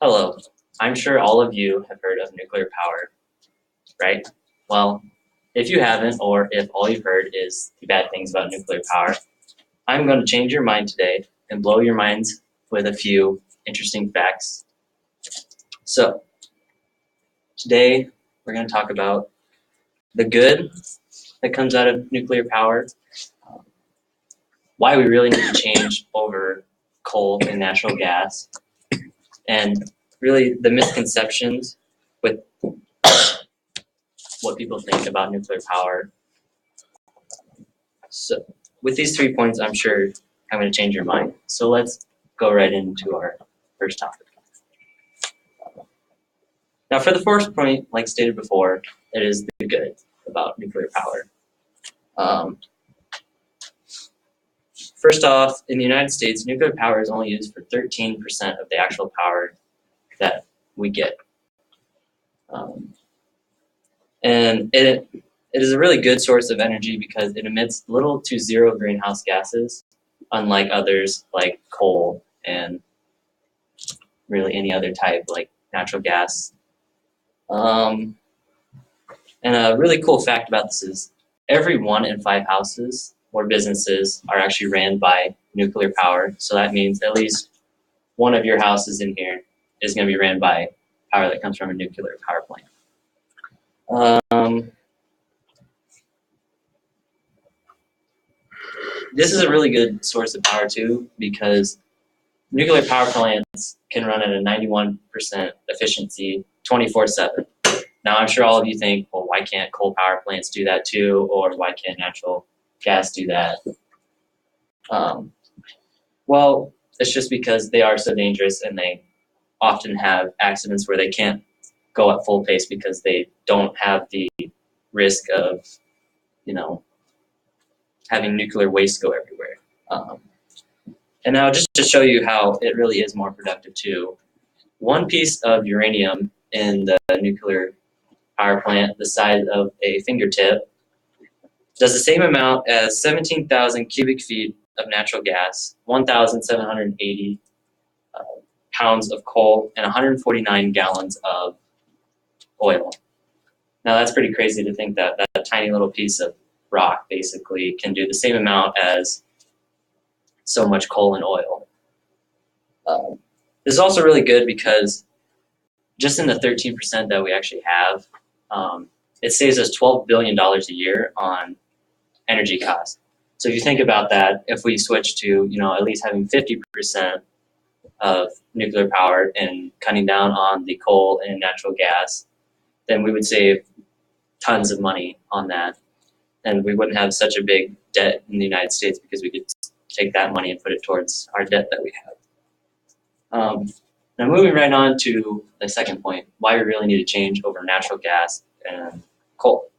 Hello. I'm sure all of you have heard of nuclear power, right? Well, if you haven't, or if all you've heard is the bad things about nuclear power, I'm going to change your mind today and blow your minds with a few interesting facts. So, today we're going to talk about the good that comes out of nuclear power, why we really need to change over coal and natural gas, and really the misconceptions with what people think about nuclear power. So with these 3 points, I'm sure I'm going to change your mind. So let's go right into our first topic. Now for the first point, like stated before, it is the good about nuclear power. First off, in the United States, nuclear power is only used for 13% of the actual power that we get. And it is a really good source of energy because it emits little to zero greenhouse gases, unlike others like coal and really any other type like natural gas. And a really cool fact about this is every 1 in 5 houses or businesses are actually ran by nuclear power. So that means at least one of your houses in here is going to be ran by power that comes from a nuclear power plant. This is a really good source of power too, because nuclear power plants can run at a 91% efficiency 24/7. Now, I'm sure all of you think, well, why can't coal power plants do that too, or why can't natural gas do that? Well, it's just because they are so dangerous and they often have accidents where they can't go at full pace because they don't have the risk of, having nuclear waste go everywhere. And now just to show you how it really is more productive too, 1 piece of uranium in the nuclear power plant the size of a fingertip does the same amount as 17,000 cubic feet of natural gas, 1,780 pounds of coal, and 149 gallons of oil. Now that's pretty crazy to think that that tiny little piece of rock basically can do the same amount as so much coal and oil. This is also really good because just in the 13% that we actually have, it saves us $12 billion a year on energy costs. So if you think about that, if we switch to at least having 50% of nuclear power and cutting down on the coal and natural gas, then we would save tons of money on that. And we wouldn't have such a big debt in the United States because we could take that money and put it towards our debt that we have. Now moving right on to the second point, why we really need to change over natural gas and coal.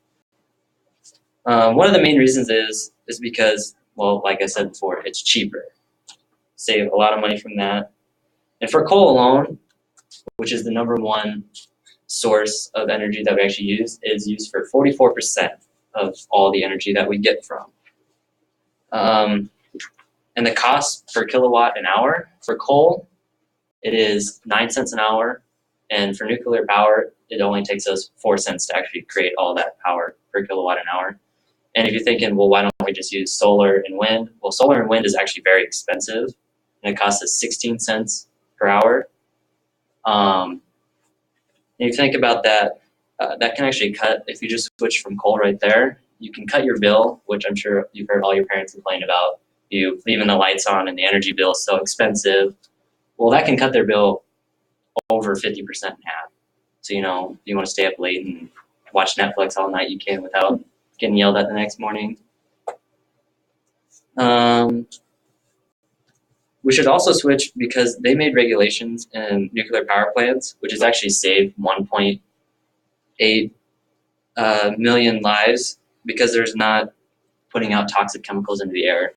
One of the main reasons is because, well, like I said before, it's cheaper. Save a lot of money from that. And for coal alone, which is the #1 source of energy that we actually use, is used for 44% of all the energy that we get from. And the cost per kilowatt an hour for coal, it is 9 cents an hour. And for nuclear power, it only takes us 4 cents to actually create all that power per kilowatt an hour. And if you're thinking, well, why don't we just use solar and wind? Well, solar and wind is actually very expensive, and it costs us 16 cents per hour. And if you think about that, that can actually cut, if you just switch from coal right there, you can cut your bill, which I'm sure you've heard all your parents complain about, you leaving the lights on and the energy bill is so expensive. Well, that can cut their bill over 50% in half. So, if you want to stay up late and watch Netflix all night, you can without getting yelled at the next morning. We should also switch because they made regulations in nuclear power plants, which has actually saved 1.8 million lives because there's not putting out toxic chemicals into the air.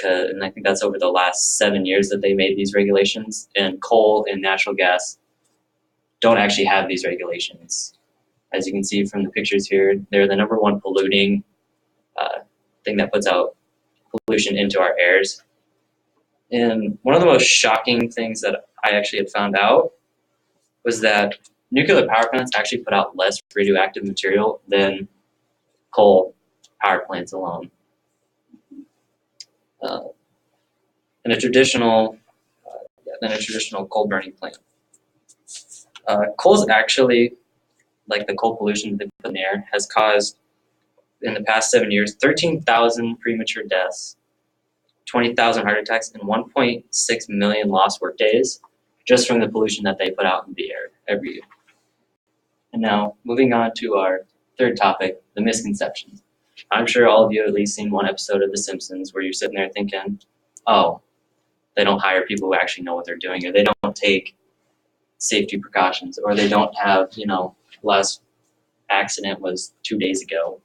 And I think that's over the last 7 years that they made these regulations. And coal and natural gas don't actually have these regulations. As you can see from the pictures here, they're the #1 polluting thing that puts out pollution into our airs. And one of the most shocking things that I actually had found out was that nuclear power plants actually put out less radioactive material than coal power plants alone. In a traditional coal burning plant. Coal is actually, like the coal pollution they put in the air, has caused, in the past 7 years, 13,000 premature deaths, 20,000 heart attacks, and 1.6 million lost work days just from the pollution that they put out in the air every year. And now, moving on to our third topic, the misconceptions. I'm sure all of you have at least seen one episode of The Simpsons where you're sitting there thinking, oh, they don't hire people who actually know what they're doing, or they don't take safety precautions, or they don't have, last accident was 2 days ago.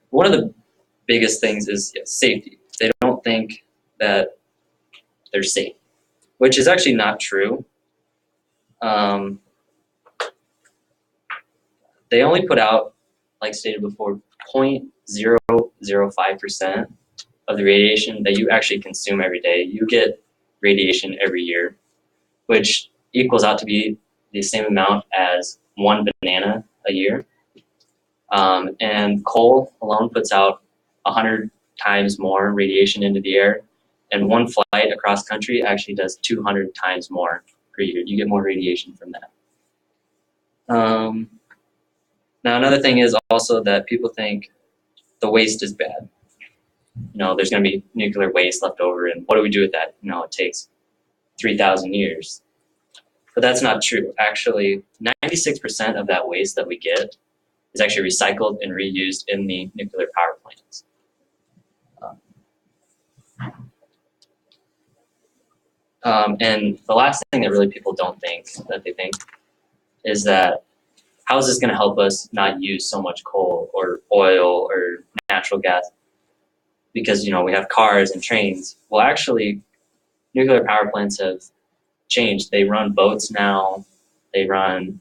One of the biggest things is safety. They don't think that they're safe, which is actually not true. They only put out, like stated before, 0.005% of the radiation that you actually consume every day. You get radiation every year, which equals out to be the same amount as one banana a year. And coal alone puts out 100 times more radiation into the air, and one flight across country actually does 200 times more per year. You get more radiation from that. Now, another thing is also that people think the waste is bad. There's going to be nuclear waste left over, and what do we do with that? It takes 3,000 years. But that's not true. Actually, 96% of that waste that we get is actually recycled and reused in the nuclear power plants. And the last thing that really people don't think that they think is that how is this going to help us not use so much coal or oil or natural gas? Because we have cars and trains. Well, actually, nuclear power plants have changed. They run boats now. They run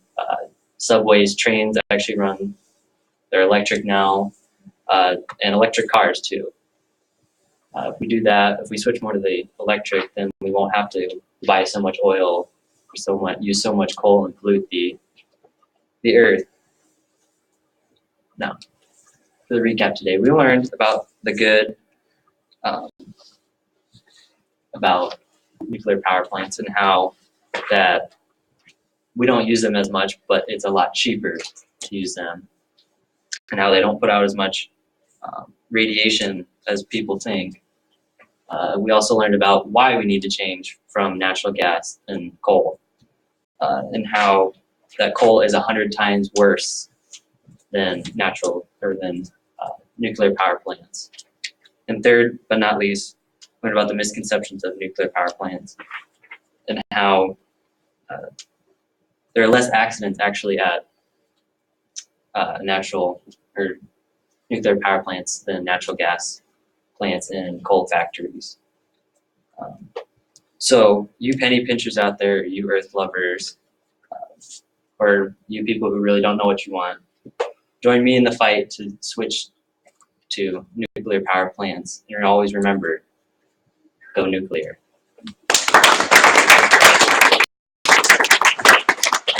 subways. Trains actually run. They're electric now, and electric cars too. If we do that, if we switch more to the electric, then we won't have to buy so much oil, or use so much coal and pollute the earth. Now, for the recap today, we learned about the good about nuclear power plants and how that we don't use them as much, but it's a lot cheaper to use them, and how they don't put out as much radiation as people think. We also learned about why we need to change from natural gas and coal, and how that coal is 100 times worse than nuclear power plants. And third, but not least, learned about the misconceptions of nuclear power plants and how there are less accidents actually at natural or nuclear power plants than natural gas plants and coal factories. So you penny pinchers out there, you earth lovers, or you people who really don't know what you want, join me in the fight to switch to nuclear power plants. And always remember, go nuclear.